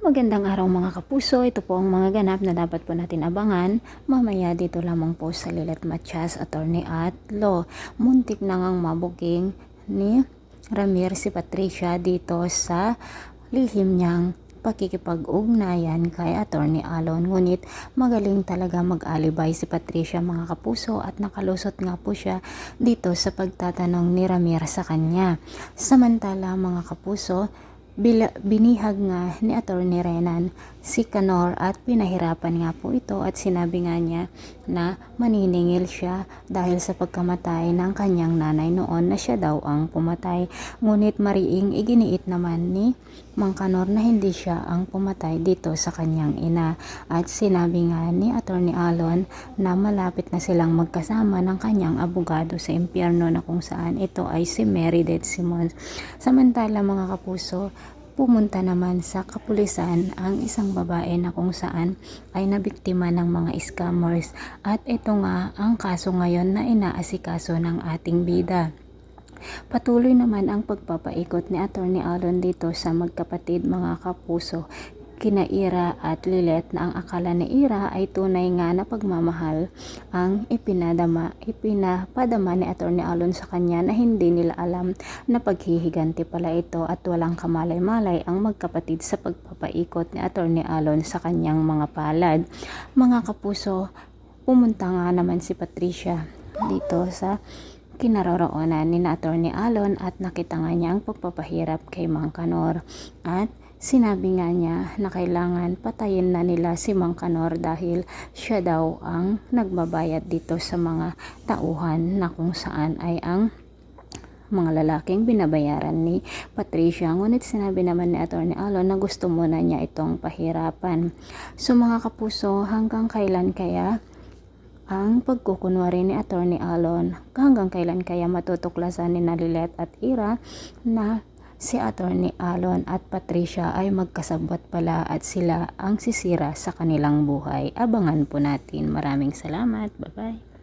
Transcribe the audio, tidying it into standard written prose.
Magandang araw mga kapuso, ito po ang mga ganap na dapat po natin abangan mamaya dito lamang po sa Lilet Matias, attorney at law. Muntik na ngang mabuking ni Ramir si Patricia dito sa lihim niyang pakikipag-ugnayan kay Attorney Alon. Ngunit magaling talaga mag-alibay si Patricia mga kapuso at nakalusot nga po siya dito sa pagtatanong ni Ramir sa kanya. Samantala mga kapuso, binihag nga ni Attorney Renan si Canor at pinahirapan nga po ito at sinabi nga niya na maniningil siya dahil sa pagkamatay ng kanyang nanay noon na siya daw ang pumatay. Ngunit mariing iginiit naman ni Mang Canor na hindi siya ang pumatay dito sa kanyang ina at sinabi nga ni Attorney Alon na malapit na silang magkasama ng kanyang abogado sa impyerno na kung saan ito ay si Meredith Simons. Samantala mga kapuso, pumunta naman sa kapulisan ang isang babae na kung saan ay nabiktima ng mga scammers at ito nga ang kaso ngayon na inaasikaso ng ating bida. Patuloy naman ang pagpapaikot ni Attorney Alon dito sa magkapatid mga kapuso kina Ira at Lilet na ang akala ni Ira ay tunay nga na pagmamahal ang ipinapadama ni Attorney Alon sa kanya na hindi nila alam na paghihiganti pala ito at walang kamalay-malay ang magkapatid sa pagpapaikot ni Attorney Alon sa kanyang mga palad. Mga kapuso, pumunta nga naman si Patricia dito sa kinaroroonan ni Attorney Alon at nakita nga niya ang pagpapahirap kay Mang Canor at sinabi nga niya na kailangan patayin na nila si Mang Canor dahil siya daw ang nagbabayad dito sa mga tauhan na kung saan ay ang mga lalaking binabayaran ni Patricia. Ngunit sinabi naman ni Attorney Alon na gusto muna niya itong pahirapan. So mga kapuso, hanggang kailan kaya ang pagkukunwari ni Attorney Alon? Hanggang kailan kaya matutuklasan ni Lilet at Ira na si Attorney Alon at Patricia ay magkasabwat pala at sila ang sisira sa kanilang buhay? Abangan po natin. Maraming salamat. Bye-bye.